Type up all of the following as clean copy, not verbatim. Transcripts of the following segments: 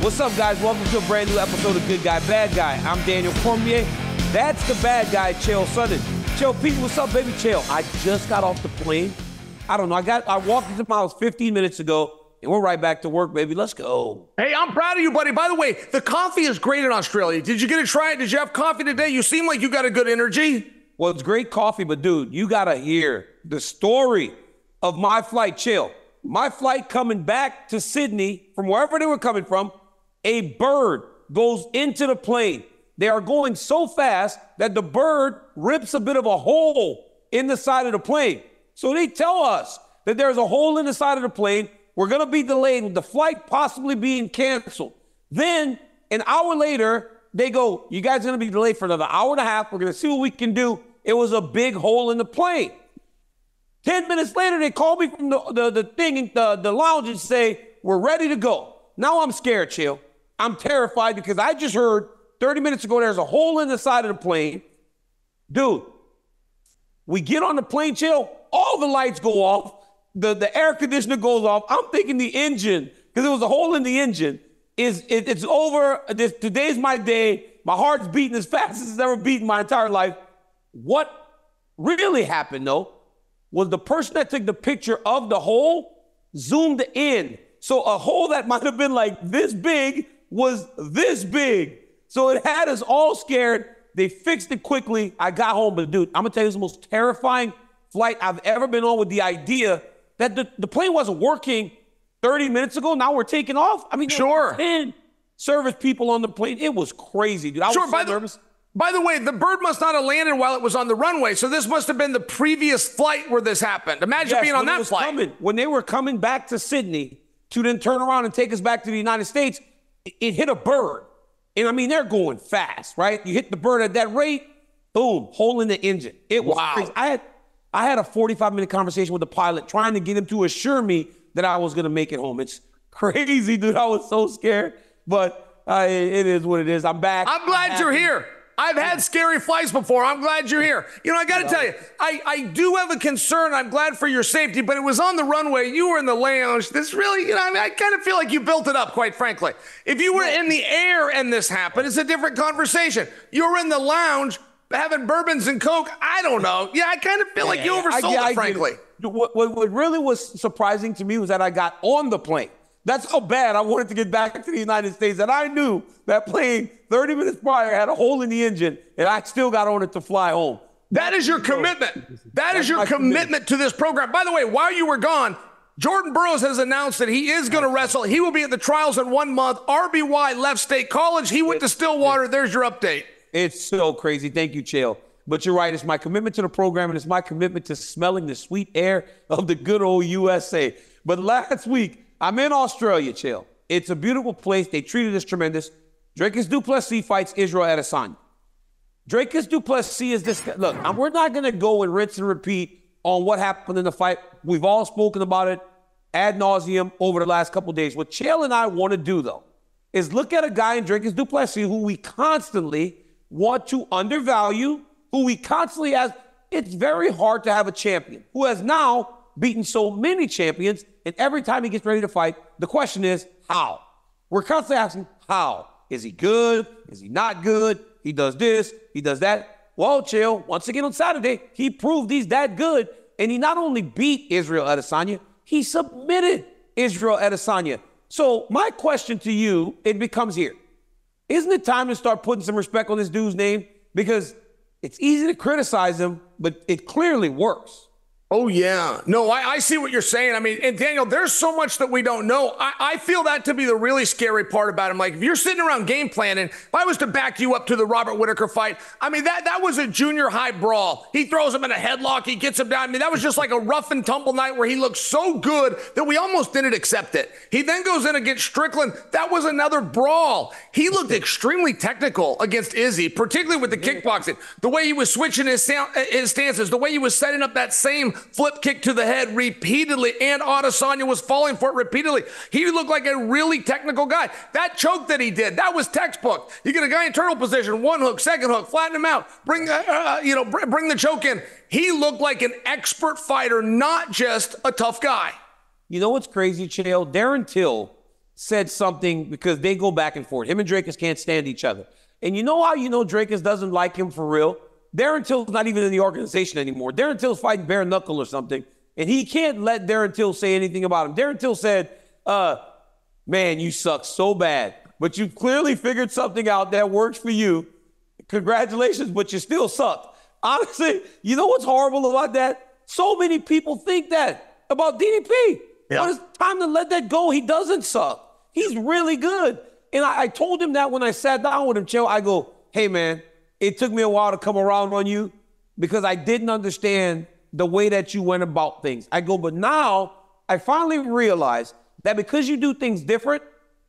What's up, guys? Welcome to a brand new episode of Good Guy, Bad Guy. I'm Daniel Cormier. That's the bad guy, Chael Sonnen. Chael, people, what's up, baby? Chael, I just got off the plane. I don't know. I walked into my house 15 minutes ago, and we're right back to work, baby. Let's go. Hey, I'm proud of you, buddy. By the way, the coffee is great in Australia. Did you get to try it? Did you have coffee today? You seem like you got a good energy. Well, it's great coffee, but dude, you got to hear the story of my flight, Chael. My flight coming back to Sydney from wherever they were coming from, a bird goes into the plane. They are going so fast that the bird rips a bit of a hole in the side of the plane. So they tell us that there's a hole in the side of the plane. We're going to be delayed with the flight possibly being canceled. Then an hour later, they go, you guys are going to be delayed for another hour and a half. We're going to see what we can do. It was a big hole in the plane. 10 minutes later, they call me from the lounge and say, we're ready to go. Now I'm scared, Chael. I'm terrified because I just heard 30 minutes ago there's a hole in the side of the plane. Dude, we get on the plane, Chael, all the lights go off. The air conditioner goes off. I'm thinking the engine, because there was a hole in the engine, it's over. Today's my day. My heart's beating as fast as it's ever beaten my entire life. What really happened, though, was the person that took the picture of the hole zoomed in. So a hole that might have been like this big was this big. So it had us all scared. They fixed it quickly. I got home, but dude, I'm gonna tell you, it's the most terrifying flight I've ever been on, with the idea that the plane wasn't working 30 minutes ago. Now we're taking off. I mean, sure. 10 service people on the plane. It was crazy, dude. I was so nervous. By the way, the bird must not have landed while it was on the runway, so this must have been the previous flight where this happened. Imagine being on that flight. When they were coming back to Sydney to then turn around and take us back to the United States, it hit a bird. And I mean, they're going fast, right? You hit the bird at that rate, boom, hole in the engine. It was crazy. I had a 45-minute conversation with the pilot trying to get him to assure me that I was going to make it home. It's crazy, dude. I was so scared, but it is what it is. I'm back. I'm glad you're here. I've had scary flights before. I'm glad you're here. You know, I got to tell you, I do have a concern. I'm glad for your safety, but it was on the runway. You were in the lounge. This really, you know, I mean, I kind of feel like you built it up, quite frankly. If you were in the air and this happened, it's a different conversation. You were in the lounge having bourbons and Coke. I don't know. Yeah, I kind of feel like you oversold it, frankly. What really was surprising to me was that I got on the plane. That's how bad I wanted to get back to the United States, that I knew that plane 30 minutes prior had a hole in the engine, and I still got on it to fly home. That is your commitment. That is your commitment to this program. By the way, while you were gone, Jordan Burroughs has announced that he is going to wrestle. He will be at the trials in 1 month. RBY left State College. He went to Stillwater. There's your update. It's so crazy. Thank you, Chael. But you're right. It's my commitment to the program, and it's my commitment to smelling the sweet air of the good old USA. But last week, I'm in Australia, Chael. It's a beautiful place. They treated us tremendous. Dricus Du Plessis fights Israel Adesanya. Dricus Du Plessis is this guy. Look, we're not going to go and rinse and repeat on what happened in the fight. We've all spoken about it ad nauseum over the last couple of days. What Chael and I want to do, though, is look at a guy in Dricus Du Plessis who we constantly want to undervalue, who we constantly ask. It's very hard to have a champion who has now beaten so many champions, and every time he gets ready to fight, the question is, how? We're constantly asking, how? Is he good? Is he not good? He does this, he does that. Well, Chael, once again on Saturday, he proved he's that good, and he not only beat Israel Adesanya, he submitted Israel Adesanya. So my question to you, it becomes here. Isn't it time to start putting some respect on this dude's name? Because it's easy to criticize him, but it clearly works. Oh, yeah. No, I see what you're saying. I mean, and Daniel, there's so much that we don't know. I feel that to be the really scary part about him. Like, if you're sitting around game planning, if I was to back you up to the Robert Whittaker fight, I mean, that was a junior high brawl. He throws him in a headlock. He gets him down. I mean, that was just like a rough and tumble night where he looked so good that we almost didn't accept it. He then goes in against Strickland. That was another brawl. He looked extremely technical against Izzy, particularly with the kickboxing. The way he was switching his stances, the way he was setting up that same flip kick to the head repeatedly, and Adesanya was falling for it repeatedly. He looked like a really technical guy. That choke that he did, that was textbook. You get a guy in turtle position, one hook, second hook, flatten him out, bring the choke in. He looked like an expert fighter, not just a tough guy. You know what's crazy, Chael? Darren Till said something because they go back and forth. Him and Dricus can't stand each other. And you know how you know Dricus doesn't like him for real? Darren Till's not even in the organization anymore. Darren Till's fighting bare knuckle or something, and he can't let Darren Till say anything about him. Darren Till said, man, you suck so bad, but you clearly figured something out that works for you. Congratulations, but you still suck. Honestly, you know what's horrible about that? So many people think that about DDP. Yeah. But it's time to let that go. He doesn't suck. He's really good. And I told him that when I sat down with him, Chael, I go, hey, man, it took me a while to come around on you because I didn't understand the way that you went about things. I go, but now I finally realized that because you do things different,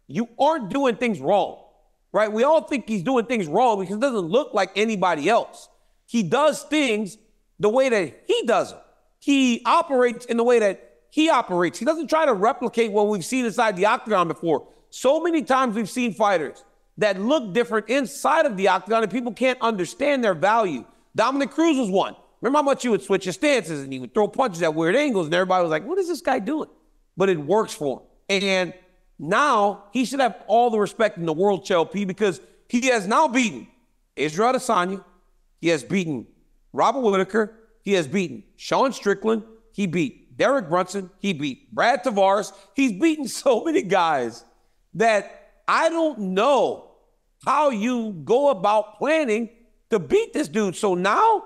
you aren't doing things wrong, right? We all think he's doing things wrong because it doesn't look like anybody else. He does things the way that he does them. He operates in the way that he operates. He doesn't try to replicate what we've seen inside the octagon before. So many times we've seen fighters that look different inside of the octagon and people can't understand their value. Dominic Cruz was one. Remember how much you would switch your stances and he would throw punches at weird angles and everybody was like, what is this guy doing? But it works for him. And now he should have all the respect in the world, Chael P, because he has now beaten Israel Adesanya. He has beaten Robert Whittaker. He has beaten Sean Strickland. He beat Derek Brunson. He beat Brad Tavares. He's beaten so many guys that I don't know how you go about planning to beat this dude. So now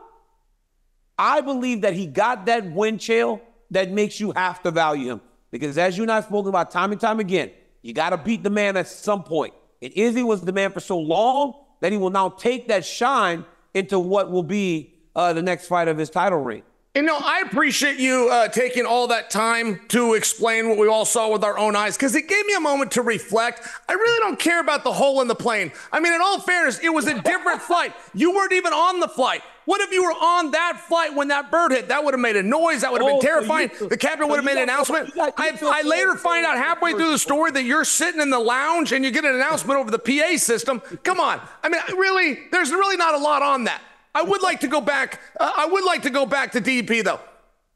I believe that he got that win, Chael, that makes you have to value him. Because as you and I have spoken about time and time again, you got to beat the man at some point. And Izzy was the man for so long that he will now take that shine into what will be the next fight of his title reign. You know, I appreciate you taking all that time to explain what we all saw with our own eyes, because it gave me a moment to reflect. I really don't care about the hole in the plane. I mean, in all fairness, it was a different flight. You weren't even on the flight. What if you were on that flight when that bird hit? That would have made a noise. That would have been terrifying. The captain would have made an announcement. I later find out halfway through the story that you're sitting in the lounge and you get an announcement over the PA system. Come on. I mean, really, there's really not a lot on that. I would like to go back. To DDP, though.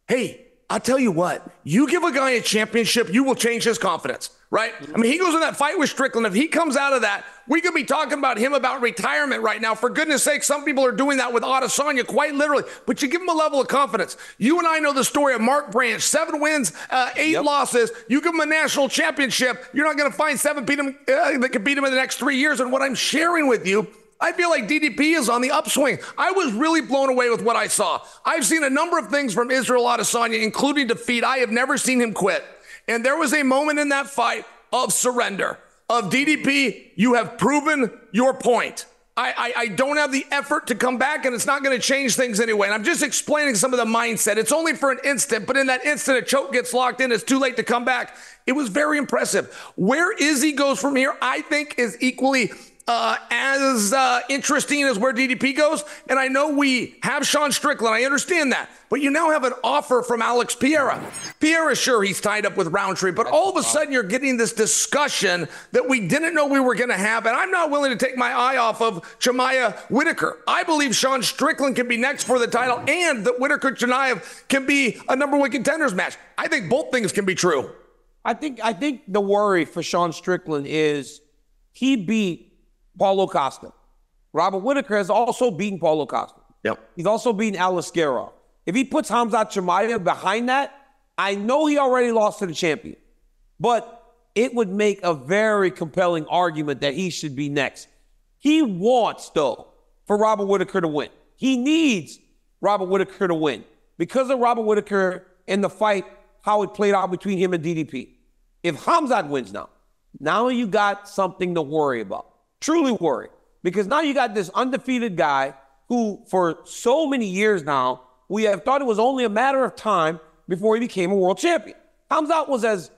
Hey, I'll tell you what. You give a guy a championship, you will change his confidence, right? I mean, he goes in that fight with Strickland. If he comes out of that, we could be talking about him about retirement right now. For goodness sake, some people are doing that with Adesanya, quite literally. But you give him a level of confidence. You and I know the story of Mark Branch. 7 wins, 8 losses. You give him a national championship. You're not going to find 7 that can beat him in the next 3 years. And what I'm sharing with you, I feel like DDP is on the upswing. I was really blown away with what I saw. I've seen a number of things from Israel Adesanya, including defeat. I have never seen him quit. And there was a moment in that fight of surrender, of DDP, you have proven your point. I don't have the effort to come back, and it's not going to change things anyway. And I'm just explaining some of the mindset. It's only for an instant, but in that instant, a choke gets locked in. It's too late to come back. It was very impressive. Where Izzy goes from here, I think, is equally as interesting as where DDP goes. And I know we have Sean Strickland. I understand that. But you now have an offer from Alex Pereira. Pereira, sure, he's tied up with Roundtree, but all of a sudden you're getting this discussion that we didn't know we were going to have. And I'm not willing to take my eye off of Chimaev Whittaker. I believe Sean Strickland can be next for the title, and that Whittaker-Chimaev can be a #1 contenders match. I think both things can be true. I think the worry for Sean Strickland is he beat Paulo Costa. Robert Whittaker has also beaten Paulo Costa. Yep. He's also beaten Aliskerov. If he puts Khamzat Chimaev behind that, I know he already lost to the champion, but it would make a very compelling argument that he should be next. He wants, though, for Robert Whittaker to win. He needs Robert Whittaker to win because of Robert Whittaker and the fight, how it played out between him and DDP. If Khamzat wins now you got something to worry about. Truly worry. Because now you got this undefeated guy who, for so many years now, we have thought it was only a matter of time before he became a world champion. Khamzat was as,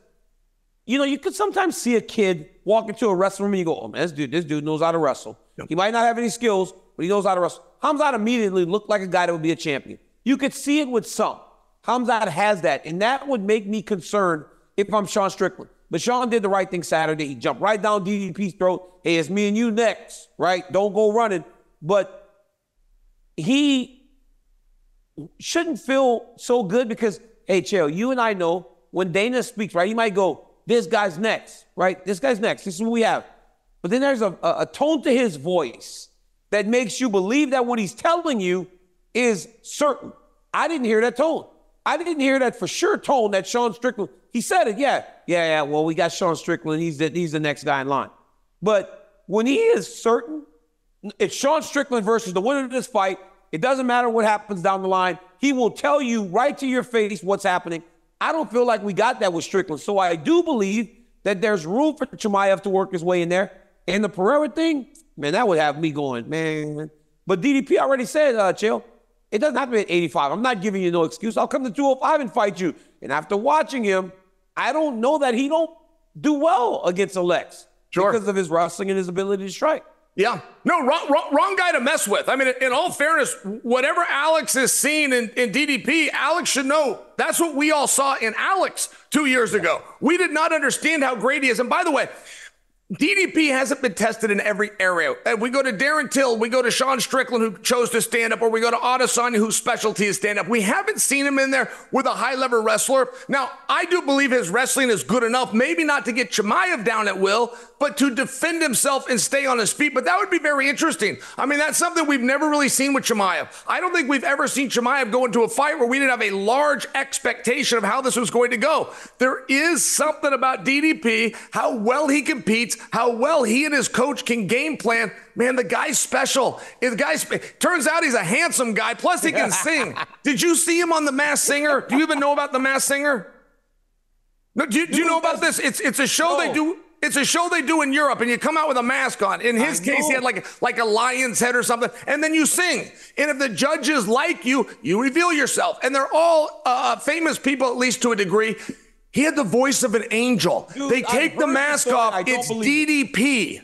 you could sometimes see a kid walk into a wrestling room and you go, oh man, this dude knows how to wrestle. Yep. He might not have any skills, but he knows how to wrestle. Khamzat immediately looked like a guy that would be a champion. You could see it with some. Khamzat has that, and that would make me concerned if I'm Sean Strickland. But Sean did the right thing Saturday. He jumped right down DDP's throat. Hey, it's me and you next, right? Don't go running. But he shouldn't feel so good because, hey, Chael, you and I know when Dana speaks, right? He might go, this guy's next, right? This guy's next. This is what we have. But then there's a tone to his voice that makes you believe that what he's telling you is certain. I didn't hear that tone. I didn't hear that for sure tone that Sean Strickland, he said it, yeah, well, we got Sean Strickland, he's the next guy in line. But when he is certain, it's Sean Strickland versus the winner of this fight. It doesn't matter what happens down the line. He will tell you right to your face what's happening. I don't feel like we got that with Strickland. So I do believe that there's room for Chimaev to work his way in there. And the Pereira thing, man, that would have me going, man. But DDP already said, Chael, it doesn't have to be at 85. I'm not giving you no excuse. I'll come to 205 and fight you. And after watching him, I don't know that he don't do well against Alex. Sure. Because of his wrestling and his ability to strike. Yeah. No, wrong guy to mess with. I mean, in all fairness, whatever Alex has seen in DDP, Alex should know that's what we all saw in Alex 2 years ago. We did not understand how great he is. And by the way, DDP hasn't been tested in every area. We go to Darren Till, we go to Sean Strickland, who chose to stand up, or we go to Adesanya, whose specialty is stand up. We haven't seen him in there with a high-level wrestler. Now, I do believe his wrestling is good enough, maybe not to get Chimaev down at will, but to defend himself and stay on his feet. But that would be very interesting. I mean, that's something we've never really seen with Chimaev. I don't think we've ever seen Chimaev go into a fight where we didn't have a large expectation of how this was going to go. There is something about DDP, how well he competes, how well he and his coach can game plan. Man, the guy's special. Turns out he's a handsome guy, plus he can sing. Did you see him on The Masked Singer? Do you even know about The Masked Singer? No, do you know about this? It's a show they do. It's a show they do in Europe, and you come out with a mask on. In his case, he had like a lion's head or something, and then you sing. And if the judges like you, you reveal yourself. And they're all famous people, at least to a degree. He had the voice of an angel. Dude, they take the mask off. It's DDP.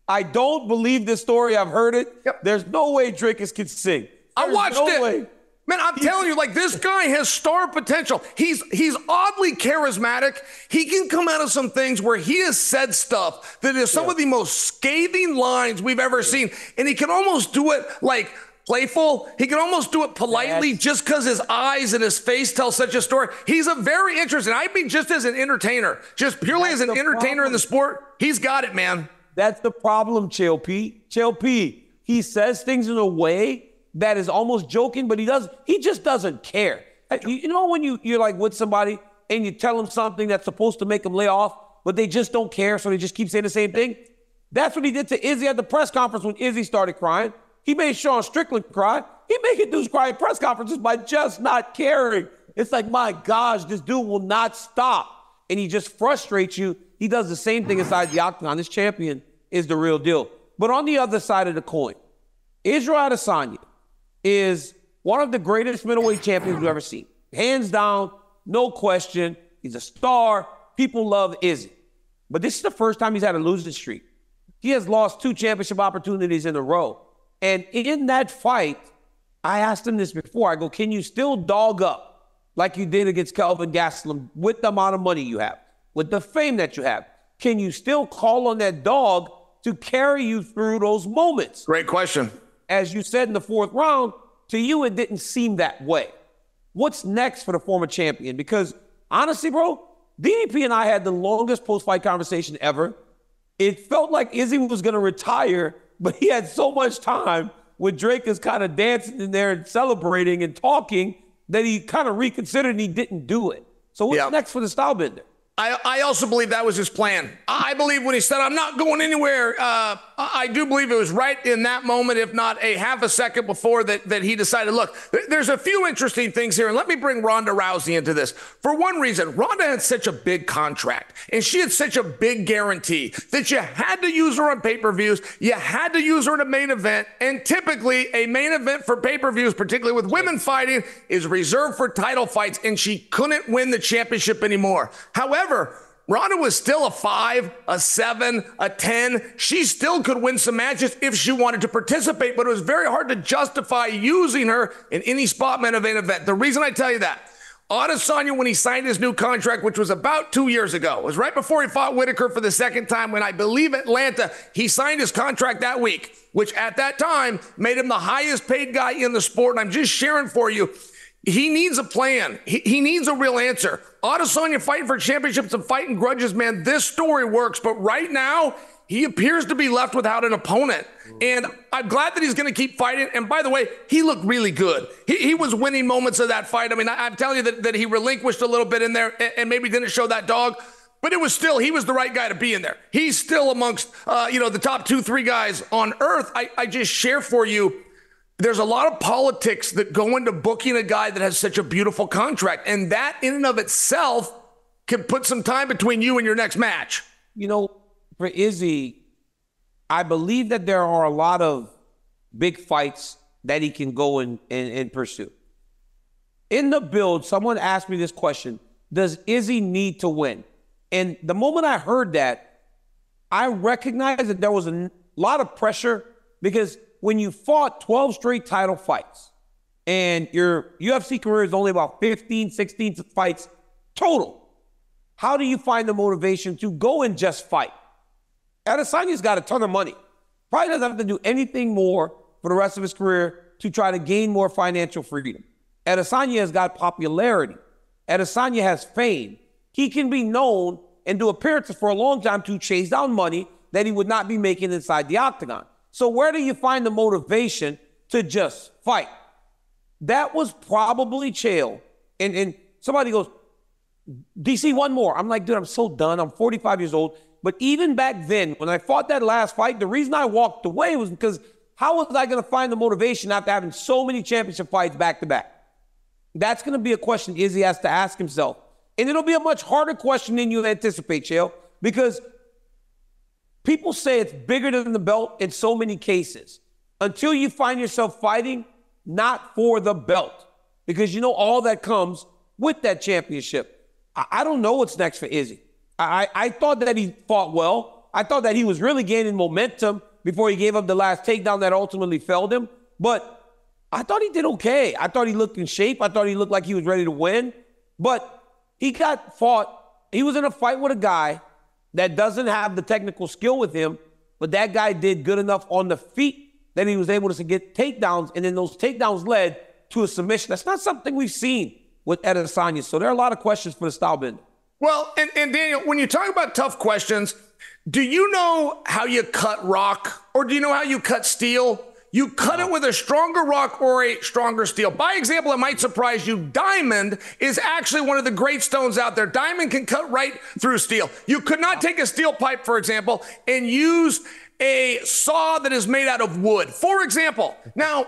I don't believe this story. I've heard it. Yep. There's no way Dricus can sing. I watched it. Man, I'm telling you, like, this guy has star potential. He's oddly charismatic. He can come out of some things where he has said stuff that is some of the most scathing lines we've ever seen. And he can almost do it like playful. He can almost do it politely just because his eyes and his face tell such a story. He's a very interesting. I mean, just as an entertainer, just purely as an entertainer in the sport, he's got it, man. That's the problem, Chael P. Chael P. He says things in a way that is almost joking, but he just doesn't care. You know when you're like with somebody and you tell them something that's supposed to make them lay off, but they just don't care, so they just keep saying the same thing? That's what he did to Izzy at the press conference when Izzy started crying. He made Sean Strickland cry. He making dudes cry at press conferences by just not caring. It's like, my gosh, this dude will not stop. And he just frustrates you. He does the same thing inside the octagon. This champion is the real deal. But on the other side of the coin, Israel Adesanya is one of the greatest middleweight champions we've ever seen. Hands down, no question. He's a star. People love Izzy. But this is the first time he's had a losing streak. He has lost 2 championship opportunities in a row. And in that fight, I asked him this before. I go, can you still dog up like you did against Kelvin Gastelum with the amount of money you have, with the fame that you have? Can you still call on that dog to carry you through those moments? Great question. As you said in the 4th round, to you, it didn't seem that way. What's next for the former champion? Because honestly, bro, DDP and I had the longest post-fight conversation ever. It felt like Izzy was going to retire, but he had so much time with Dricus kind of dancing in there and celebrating and talking that he kind of reconsidered and he didn't do it. So what's next for the style bender? I also believe that was his plan. I believe when he said, I'm not going anywhere, I do believe it was right in that moment, if not a half a second before that he decided, look, there's a few interesting things here, and let me bring Ronda Rousey into this. For one reason, Ronda had such a big contract, and she had such a big guarantee that you had to use her on pay-per-views, you had to use her in a main event, and typically a main event for pay-per-views, particularly with women fighting, is reserved for title fights, and she couldn't win the championship anymore. However, Ronda was still a 5, a 7, a 10. She still could win some matches if she wanted to participate, but it was very hard to justify using her in any spot main event. The reason I tell you that, Adesanya, when he signed his new contract, which was about 2 years ago, it was right before he fought Whitaker for the 2nd time, when I believe Atlanta, he signed his contract that week, which at that time made him the highest paid guy in the sport. And I'm just sharing for you, He needs a plan. He needs a real answer. Adesanya fighting for championships and fighting grudges, man. This story works, but right now, he appears to be left without an opponent. And I'm glad that he's going to keep fighting. And by the way, he looked really good. He was winning moments of that fight. I mean, I'm telling you that he relinquished a little bit in there and maybe didn't show that dog. But it was still, he was the right guy to be in there. He's still amongst, the top 2-3 guys on earth. I just share for you, there's a lot of politics that go into booking a guy that has such a beautiful contract. And that in and of itself can put some time between you and your next match. You know, for Izzy, I believe that there are a lot of big fights that he can go and pursue. In the build, someone asked me this question: does Izzy need to win? And the moment I heard that, I recognized that there was a lot of pressure, because when you fought 12 straight title fights and your UFC career is only about 15, 16 fights total, how do you find the motivation to go and just fight? Adesanya's got a ton of money. Probably doesn't have to do anything more for the rest of his career to try to gain more financial freedom. Adesanya has got popularity. Adesanya has fame. He can be known and do appearances for a long time to chase down money that he would not be making inside the octagon. So where do you find the motivation to just fight? That was probably Chael. And somebody goes, DC, one more. I'm like, dude, I'm so done. I'm 45 years old. But even back then, when I fought that last fight, the reason I walked away was because how was I going to find the motivation after having so many championship fights back to back? That's going to be a question Izzy has to ask himself. And it'll be a much harder question than you anticipate, Chael, because people say it's bigger than the belt in so many cases until you find yourself fighting not for the belt, because you know all that comes with that championship. I don't know what's next for Izzy. I thought that he fought well. I thought that he was really gaining momentum before he gave up the last takedown that ultimately felled him. But I thought he did okay. I thought he looked in shape. I thought he looked like he was ready to win. But he got fought. He was in a fight with a guy that doesn't have the technical skill with him, but that guy did good enough on the feet that he was able to get takedowns, and then those takedowns led to a submission. That's not something we've seen with Adesanya. So there are a lot of questions for the style bender. Well, and Daniel, when you talk about tough questions, do you know how you cut rock, or do you know how you cut steel? You cut it with a stronger rock or a stronger steel. By example, it might surprise you, diamond is actually one of the great stones out there. Diamond can cut right through steel. You could not take a steel pipe, for example, and use a saw that is made out of wood. For example, now,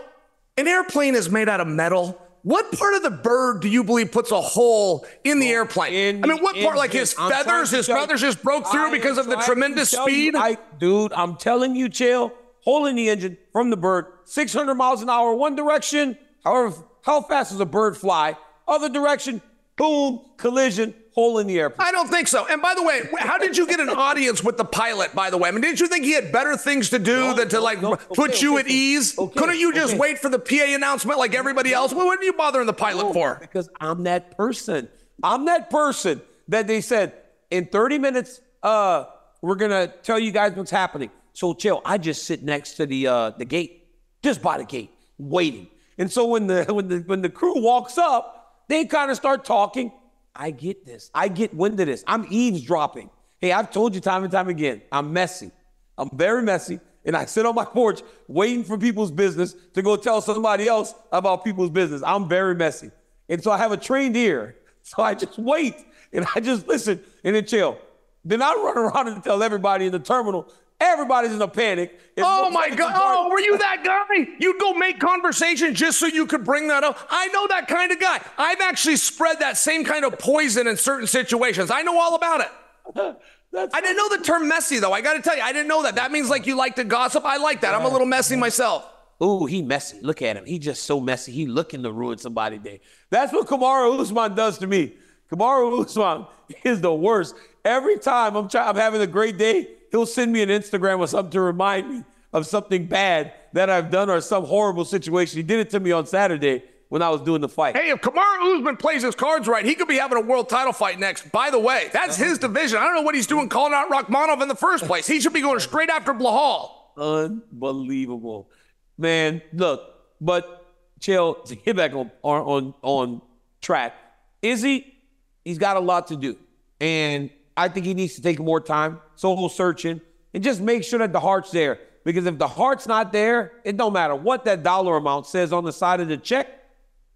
an airplane is made out of metal. What part of the bird do you believe puts a hole in the airplane? I mean, what part, like his feathers just broke through because of the tremendous speed? Dude, I'm telling you, Chael, hole in the engine from the bird, 600 miles an hour one direction. However, how fast does a bird fly? Other direction, boom, collision, hole in the airplane. I don't think so. And by the way, how did you get an audience with the pilot, by the way? I mean, didn't you think he had better things to do than to put you at ease? Couldn't you just wait for the PA announcement like everybody else? Well, what are you bothering the pilot for? Because I'm that person. I'm that person that they said, in 30 minutes, we're going to tell you guys what's happening. So, Chael, I just sit next to the gate, just by the gate, waiting. And so when the crew walks up, they kind of start talking. I get this. I get wind of this. I'm eavesdropping. Hey, I've told you time and time again, I'm messy. I'm very messy. And I sit on my porch waiting for people's business to go tell somebody else about people's business. I'm very messy. And so I have a trained ear. So I just wait and I just listen and then chill. Then I run around and tell everybody in the terminal, everybody's in a panic. Oh my God. Oh, were you that guy? You'd go make conversation just so you could bring that up. I know that kind of guy. I've actually spread that same kind of poison in certain situations. I know all about it. I didn't know the term messy, though. I got to tell you, I didn't know that. That means like you like to gossip. I like that. I'm a little messy myself. Ooh, he messy. Look at him. He just so messy. He looking to ruin somebody's day. That's what Kamaru Usman does to me. Kamaru Usman is the worst. Every time I'm having a great day, he'll send me an Instagram or something to remind me of something bad that I've done or some horrible situation. He did it to me on Saturday when I was doing the fight. Hey, if Kamaru Usman plays his cards right, he could be having a world title fight next. By the way, that's his division. I don't know what he's doing calling out Rakhmonov in the first place. He should be going straight after Blahal. Unbelievable. Man, look, but Chael, to get back on track, Izzy, he's got a lot to do. And I think he needs to take more time, soul searching, and just make sure that the heart's there. Because if the heart's not there, it don't matter what that dollar amount says on the side of the check,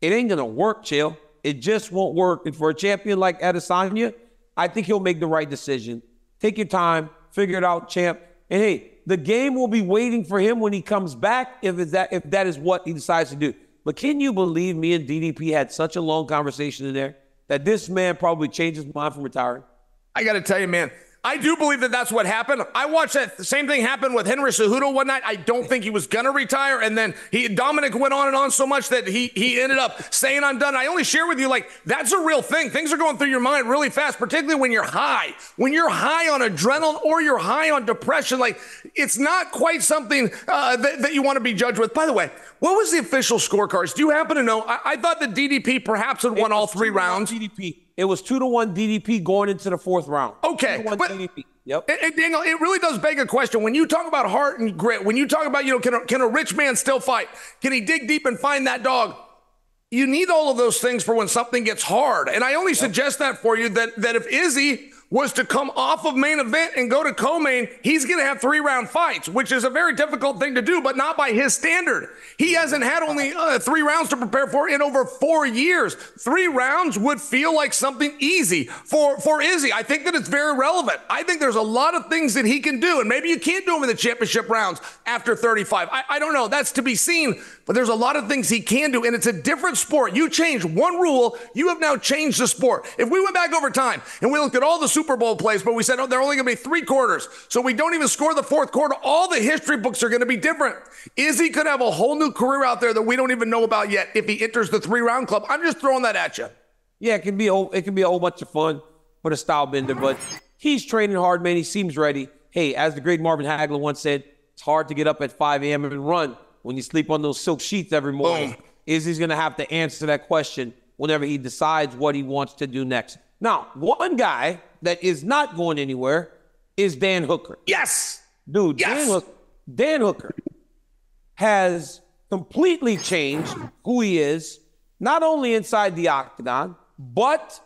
it ain't going to work, Chael. It just won't work. And for a champion like Adesanya, I think he'll make the right decision. Take your time, figure it out, champ. And hey, the game will be waiting for him when he comes back if that is what he decides to do. But can you believe me and DDP had such a long conversation in there that this man probably changed his mind from retiring? I got to tell you, man, I do believe that that's what happened. I watched that same thing happen with Henry Cejudo one night. I don't think he was going to retire. And then Dominic went on and on so much that he ended up saying, I'm done. I only share with you, like, that's a real thing. Things are going through your mind really fast, particularly when you're high. When you're high on adrenaline or you're high on depression, like, it's not quite something that you want to be judged with. By the way, what was the official scorecards? Do you happen to know? I thought that DDP perhaps had won all 3 rounds. DDP. It was 2-1 DDP going into the 4th round. Okay. But DDP. Yep. And Daniel, it really does beg a question. When you talk about heart and grit, when you talk about, can a rich man still fight? Can he dig deep and find that dog? You need all of those things for when something gets hard. And I only suggest that for you that if Izzy was to come off of main event and go to co-main, he's going to have 3-round fights, which is a very difficult thing to do, but not by his standard. He hasn't had only 3 rounds to prepare for in over 4 years. 3 rounds would feel like something easy for Izzy. I think that it's very relevant. I think there's a lot of things that he can do, and maybe you can't do them in the championship rounds after 35. I don't know. That's to be seen, but there's a lot of things he can do, and it's a different sport. You change one rule, you have now changed the sport. If we went back over time and we looked at all the Super Bowl plays, but we said, oh, they're only going to be 3 quarters, so we don't even score the 4th quarter, all the history books are going to be different. Izzy could have a whole new career out there that we don't even know about yet if he enters the 3-round club. I'm just throwing that at you. Yeah, it can be a whole bunch of fun for the style bender, but he's training hard, man. He seems ready. Hey, as the great Marvin Hagler once said, it's hard to get up at 5 a.m. and run when you sleep on those silk sheets every morning. Boom. Izzy's going to have to answer that question whenever he decides what he wants to do next. Now, one guy that is not going anywhere is Dan Hooker. Yes. Dude, yes. Dan Hooker has completely changed who he is, not only inside the octagon, but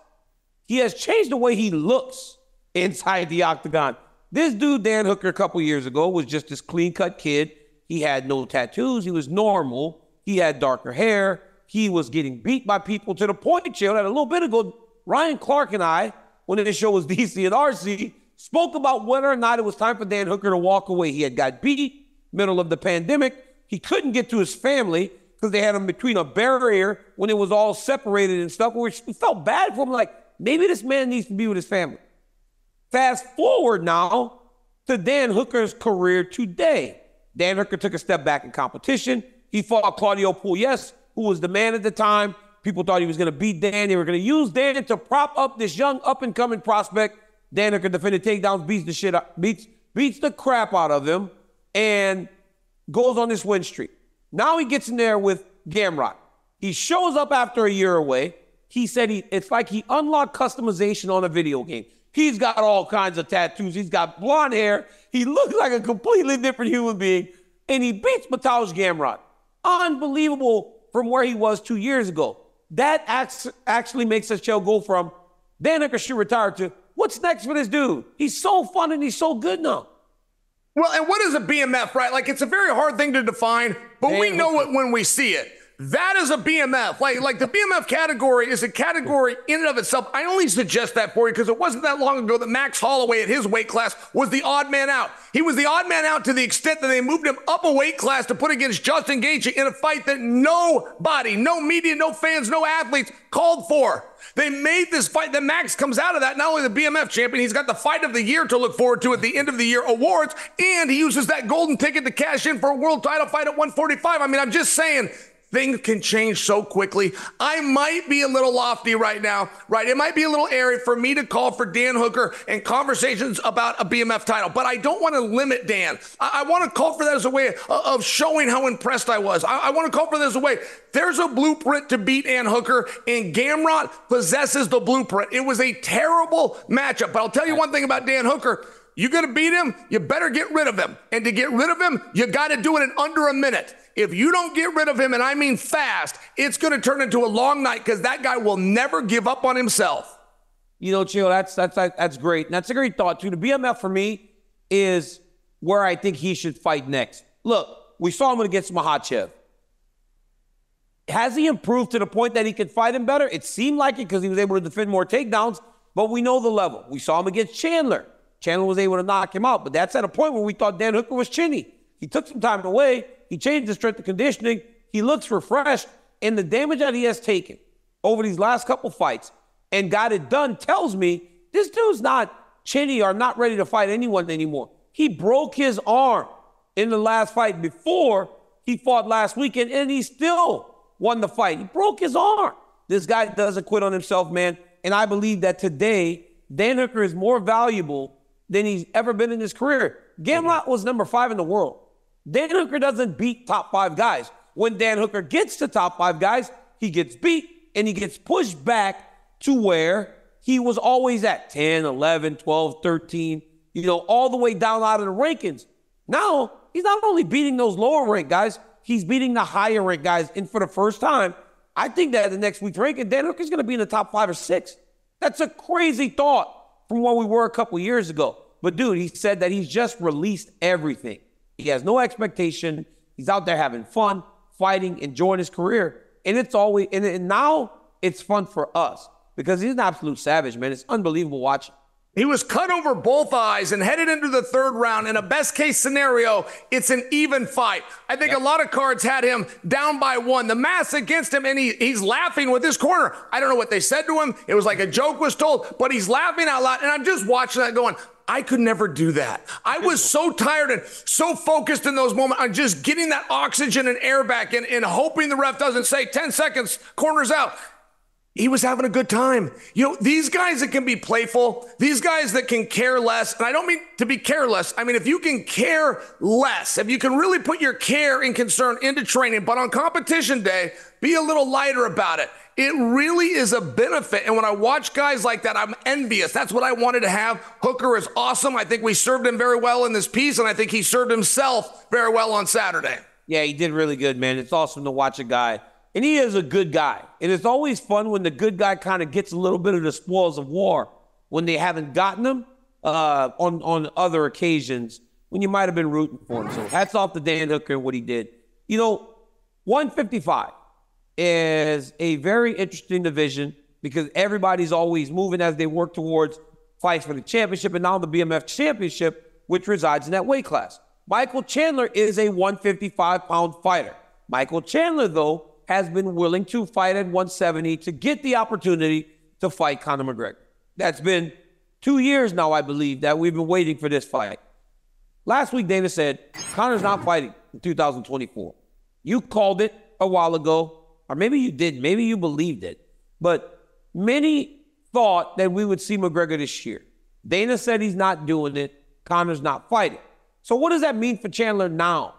he has changed the way he looks inside the octagon. This dude, Dan Hooker, a couple years ago, was just this clean-cut kid. He had no tattoos. He was normal. He had darker hair. He was getting beat by people to the point, Chael, that a little bit ago, Ryan Clark and I, when this show was DC and RC, spoke about whether or not it was time for Dan Hooker to walk away. He had got beat, middle of the pandemic. He couldn't get to his family because they had him between a barrier when it was all separated and stuff. We felt bad for him, like, maybe this man needs to be with his family. Fast forward now to Dan Hooker's career today. Dan Hooker took a step back in competition. He fought Claudio Puelles, who was the man at the time. People thought he was going to beat Dan. They were going to use Dan to prop up this young up-and-coming prospect. Dan Hooker defended takedowns, beats the crap out of him, and goes on this win streak. Now he gets in there with Gamrot. He shows up after a year away. He said it's like he unlocked customization on a video game. He's got all kinds of tattoos. He's got blonde hair. He looks like a completely different human being, and he beats Mateusz Gamrot. Unbelievable from where he was 2 years ago. That actually makes us go from Dan Hooker should retire to what's next for this dude? He's so fun and he's so good now. Well, and what is a BMF, right? Like, it's a very hard thing to define, but we know it when we see it. That is a BMF. Like the BMF category is a category in and of itself. I only suggest that for you because it wasn't that long ago that Max Holloway at his weight class was the odd man out. He was the odd man out to the extent that they moved him up a weight class to put against Justin Gaethje in a fight that nobody, no media, no fans, no athletes called for. They made this fight. Then Max comes out of that, not only the BMF champion, he's got the fight of the year to look forward to at the end of the year awards, and he uses that golden ticket to cash in for a world title fight at 145. I mean, I'm just saying, things can change so quickly. I might be a little lofty right now, right? It might be a little airy for me to call for Dan Hooker and conversations about a BMF title, but I don't want to limit Dan. I want to call for that as a way of showing how impressed I was. I want to call for that as a way. There's a blueprint to beat Dan Hooker, and Gamrot possesses the blueprint. It was a terrible matchup, but I'll tell you one thing about Dan Hooker. You're going to beat him, you better get rid of him. And to get rid of him, you got to do it in under a minute. If you don't get rid of him, and I mean fast, it's going to turn into a long night because that guy will never give up on himself. You know, Chael, that's great. And that's a great thought, too. The BMF for me is where I think he should fight next. Look, we saw him against Makhachev. Has he improved to the point that he could fight him better? It seemed like it because he was able to defend more takedowns, but we know the level. We saw him against Chandler. Chandler was able to knock him out, but that's at a point where we thought Dan Hooker was chinny. He took some time away. He changed his strength and conditioning. He looks refreshed, and the damage that he has taken over these last couple fights and got it done tells me this dude's not chinny or not ready to fight anyone anymore. He broke his arm in the last fight before he fought last weekend, and he still won the fight. He broke his arm. This guy doesn't quit on himself, man. And I believe that today, Dan Hooker is more valuable than he's ever been in his career. Gamrot was number 5 in the world. Dan Hooker doesn't beat top 5 guys. When Dan Hooker gets to top 5 guys, he gets beat and he gets pushed back to where he was always at 10, 11, 12, 13, all the way down out of the rankings. Now, he's not only beating those lower ranked guys, he's beating the higher ranked guys. And for the first time, I think that the next week's ranking, Dan Hooker's going to be in the top 5 or 6. That's a crazy thought from where we were a couple years ago. But dude, he said that he's just released everything. He has no expectation. He's out there having fun, fighting, enjoying his career. And it's always, and now it's fun for us because he's an absolute savage, man. It's unbelievable watching. He was cut over both eyes and headed into the 3rd round. In a best case scenario, it's an even fight. I think a lot of cards had him down by 1. The math's against him, and he's laughing with his corner. I don't know what they said to him. It was like a joke was told, but he's laughing out loud. And I'm just watching that going, I could never do that. I was so tired and so focused in those moments on just getting that oxygen and air back and hoping the ref doesn't say 10 seconds, corner's out. He was having a good time. These guys that can be playful, these guys that can care less, and I don't mean to be careless. I mean, if you can care less, if you can really put your care and concern into training, but on competition day, be a little lighter about it. It really is a benefit. And when I watch guys like that, I'm envious. That's what I wanted to have. Hooker is awesome. I think we served him very well in this piece, and I think he served himself very well on Saturday. Yeah, he did really good, man. It's awesome to watch a guy. And he is a good guy. And it's always fun when the good guy kind of gets a little bit of the spoils of war when they haven't gotten them on other occasions when you might have been rooting for him. So hats off to Dan Hooker and what he did. 155 is a very interesting division because everybody's always moving as they work towards fights for the championship and now the BMF championship, which resides in that weight class. Michael Chandler is a 155-pound fighter. Michael Chandler, though, has been willing to fight at 170 to get the opportunity to fight Conor McGregor. That's been 2 years now, I believe, that we've been waiting for this fight. Last week, Dana said, Conor's not fighting in 2024. You called it a while ago, or maybe you didn't. Maybe you believed it. But many thought that we would see McGregor this year. Dana said he's not doing it. Conor's not fighting. So what does that mean for Chandler now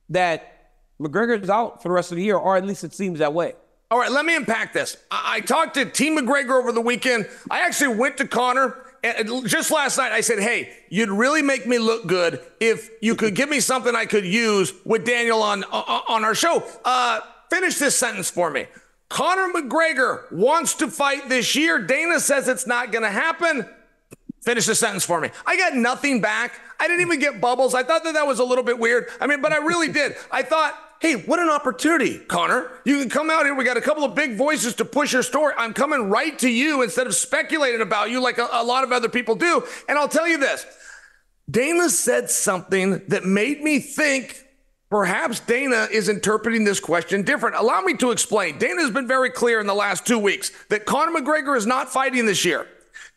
that McGregor's out for the rest of the year, or at least it seems that way? All right, let me unpack this. I talked to Team McGregor over the weekend. I actually went to Conor, and just last night I said, hey, you'd really make me look good if you could give me something I could use with Daniel on our show. Finish this sentence for me. Conor McGregor wants to fight this year. Dana says it's not going to happen. Finish the sentence for me. I got nothing back. I didn't even get bubbles. I thought that was a little bit weird. But I really did. I thought, hey, what an opportunity, Conor. You can come out here. We got a couple of big voices to push your story. I'm coming right to you instead of speculating about you like a lot of other people do. And I'll tell you this. Dana said something that made me think perhaps Dana is interpreting this question different. Allow me to explain. Dana has been very clear in the last 2 weeks that Conor McGregor is not fighting this year.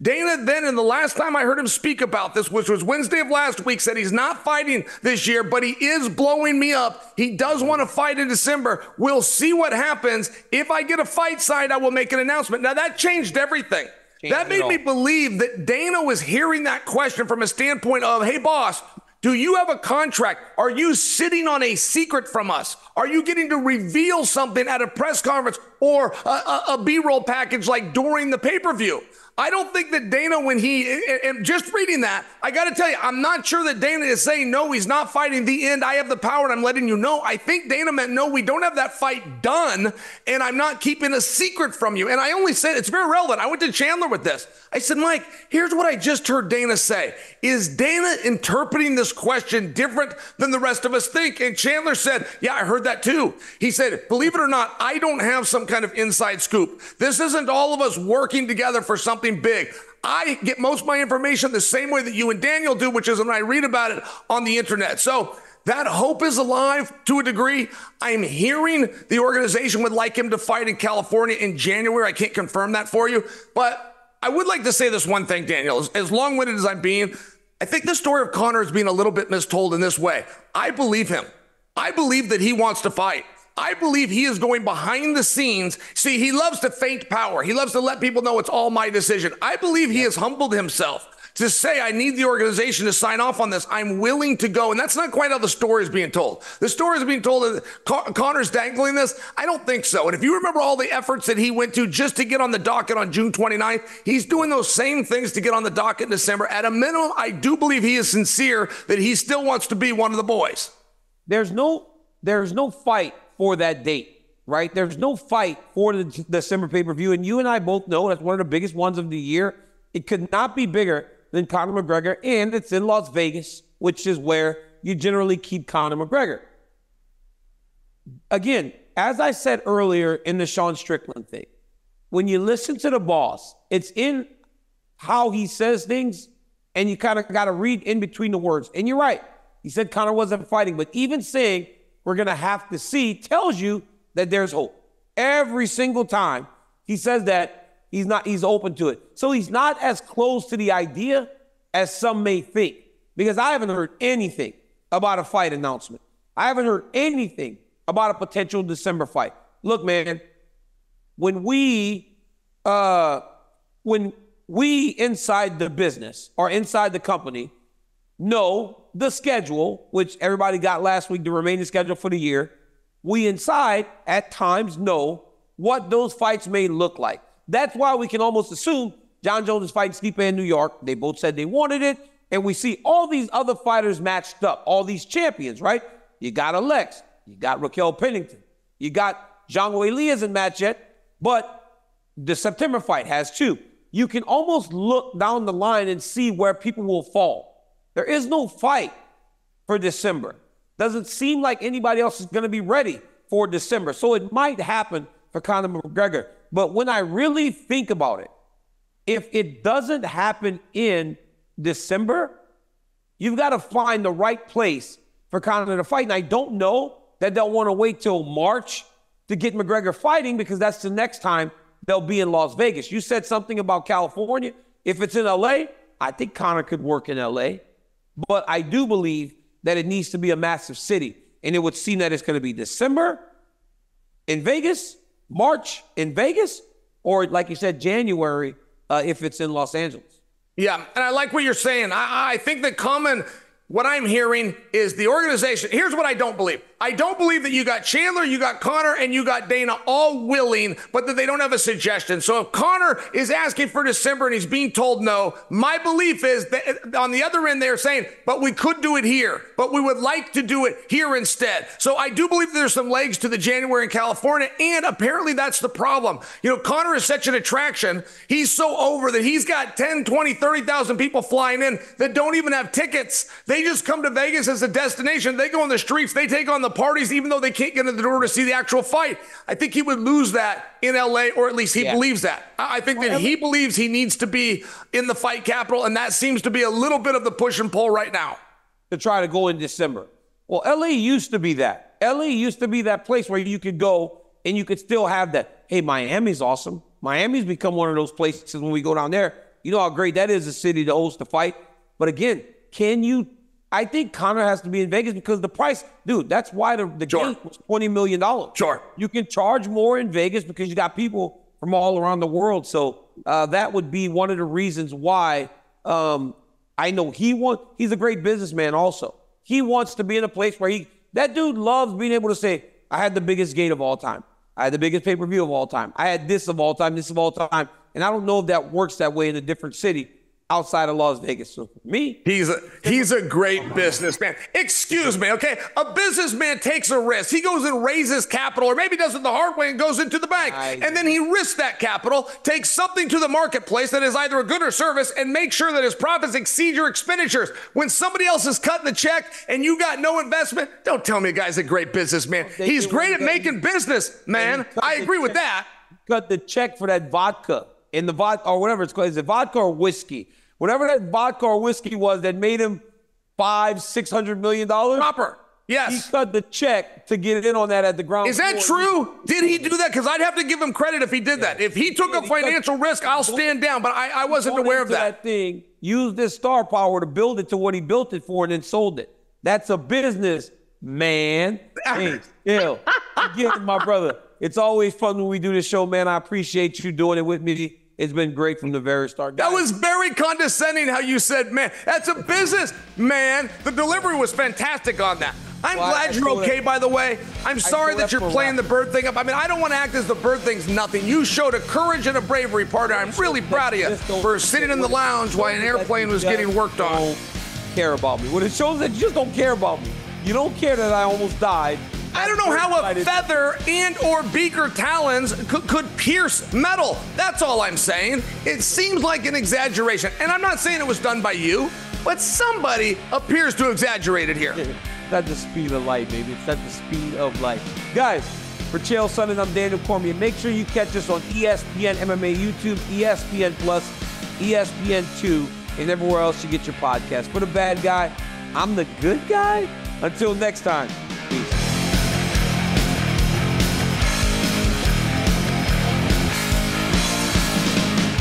Dana then, in the last time I heard him speak about this, which was Wednesday of last week, said he's not fighting this year, but he is blowing me up. He does want to fight in December. We'll see what happens. If I get a fight signed, I will make an announcement. Now, that changed everything. That made me believe that Dana was hearing that question from a standpoint of, hey, boss, do you have a contract? Are you sitting on a secret from us? Are you getting to reveal something at a press conference or a B-roll package like during the pay-per-view. I don't think that Dana, and just reading that, I got to tell you, I'm not sure that Dana is saying, no, he's not fighting the end. I have the power and I'm letting you know. I think Dana meant, no, we don't have that fight done and I'm not keeping a secret from you. And I only said, it's very relevant. I went to Chandler with this. I said, Mike, here's what I just heard Dana say. Is Dana interpreting this question different than the rest of us think? And Chandler said, yeah, I heard that too. He said, believe it or not, I don't have some kind of inside scoop. This isn't all of us working together for something big. I get most of my information the same way that you and Daniel do, which is when I read about it on the internet. So that hope is alive to a degree. I'm hearing the organization would like him to fight in California in January. I can't confirm that for you, but I would like to say this one thing, Daniel. As long-winded as I'm being, I think the story of Conor is being a little bit mistold in this way. I believe him. I believe that he wants to fight. I believe he is going behind the scenes. See, he loves to feint power. He loves to let people know it's all my decision. I believe he has humbled himself to say, I need the organization to sign off on this. I'm willing to go. And that's not quite how the story is being told. The story is being told that Conor's dangling this. I don't think so. And if you remember all the efforts that he went to just to get on the docket on June 29th, he's doing those same things to get on the docket in December. At a minimum, I do believe he is sincere that he still wants to be one of the boys. There's no fight for that date, right? There's no fight for the December pay-per-view. And you and I both know that's one of the biggest ones of the year. It could not be bigger than Conor McGregor, and it's in Las Vegas, which is where you generally keep Conor McGregor. Again, as I said earlier in the Sean Strickland thing, when you listen to the boss, it's in how he says things, and you kind of got to read in between the words. And you're right. He said Conor wasn't fighting, but even saying we're going to have to see tells you that there's hope. Every single time he says that, he's open to it. So he's not as close to the idea as some may think, because I haven't heard anything about a fight announcement. I haven't heard anything about a potential December fight. Look, man, when we inside the business or inside the company know the schedule, which everybody got last week, the remaining schedule for the year, we inside at times know what those fights may look like. That's why we can almost assume John Jones is fighting Stipe in New York. They both said they wanted it. And we see all these other fighters matched up, all these champions, right? You got Alex. You got Raquel Pennington. You got Zhang Weili isn't matched yet, but the September fight has two. You can almost look down the line and see where people will fall. There is no fight for December. Doesn't seem like anybody else is going to be ready for December. So it might happen for Conor McGregor. But when I really think about it, if it doesn't happen in December, you've got to find the right place for Conor to fight. And I don't know that they'll want to wait till March to get McGregor fighting, because that's the next time they'll be in Las Vegas. You said something about California. If it's in LA, I think Conor could work in LA. But I do believe that it needs to be a massive city. And it would seem that it's going to be December in Vegas, March in Vegas, or like you said, January if it's in Los Angeles. Yeah, and I like what you're saying. I think that what I'm hearing is the organization. Here's what I don't believe. I don't believe that you got Chandler, you got Conor, and you got Dana all willing, but that they don't have a suggestion. So if Conor is asking for December and he's being told no, my belief is that on the other end, they're saying, but we could do it here, but we would like to do it here instead. So I do believe there's some legs to the January in California, and apparently that's the problem. You know, Conor is such an attraction. He's so over that he's got 10, 20, 30,000 people flying in that don't even have tickets. They just come to Vegas as a destination. They go on the streets. They take on the parties, even though they can't get in the door to see the actual fight. I think he would lose that in LA, or at least he believes that. I think that he believes he needs to be in the fight capital, and that seems to be a little bit of the push and pull right now. To try to go in December. Well, LA used to be that. LA used to be that place where you could go and you could still have that. Hey, Miami's awesome. Miami's become one of those places when we go down there. You know how great that is, a city to host a fight. But again, I think Conor has to be in Vegas because the price, dude, that's why the gate was $20 million. Sure. You can charge more in Vegas because you got people from all around the world. So that would be one of the reasons why I know he's a great businessman also. He wants to be in a place where that dude loves being able to say, I had the biggest gate of all time. I had the biggest pay-per-view of all time. I had this of all time, this of all time. And I don't know if that works that way in a different city outside of Las Vegas. So for me, he's a great businessman. Excuse me, okay? A businessman takes a risk. He goes and raises capital, or maybe does it the hard way and goes into the bank. And then he risks that capital, takes something to the marketplace that is either a good or service, and makes sure that his profits exceed your expenditures. When somebody else is cutting the check and you got no investment, don't tell me a guy's a great businessman. He's great at making business, man. I agree with that. Cut the check for that vodka. In the vodka, or whatever it's called. Is it vodka or whiskey? Whatever that vodka or whiskey was that made him $500-600 million. Proper. Yes. He cut the check to get in on that at the ground. Is that true? Did he do that? Because I'd have to give him credit if he did that. If he took a financial risk, I'll stand down. But I wasn't aware of that. Thing, used this star power to build it to what he built it for and then sold it. That's a business, man. Hey, still. Again, my brother. It's always fun when we do this show, man. I appreciate you doing it with me. It's been great from the very start. That was very condescending how you said, man, that's a business, man. The delivery was fantastic on that. I'm glad you're okay, by the way. I'm sorry that you're playing the bird thing up. I mean, I don't want to act as the bird thing's nothing. You showed a courage and a bravery, partner. I'm really proud of you for sitting in the lounge while an airplane was getting worked on. Don't care about me. Well, it shows that you just don't care about me. You don't care that I almost died. I don't know how a feather and or beaker talons could pierce metal. That's all I'm saying. It seems like an exaggeration. And I'm not saying it was done by you, but somebody appears to exaggerate it here. It's at the speed of light, baby. It's at the speed of light. Guys, for Chael Sonnen, I'm Daniel Cormier. Make sure you catch us on ESPN MMA YouTube, ESPN Plus, ESPN2, and everywhere else you get your podcast. For the bad guy, I'm the good guy. Until next time.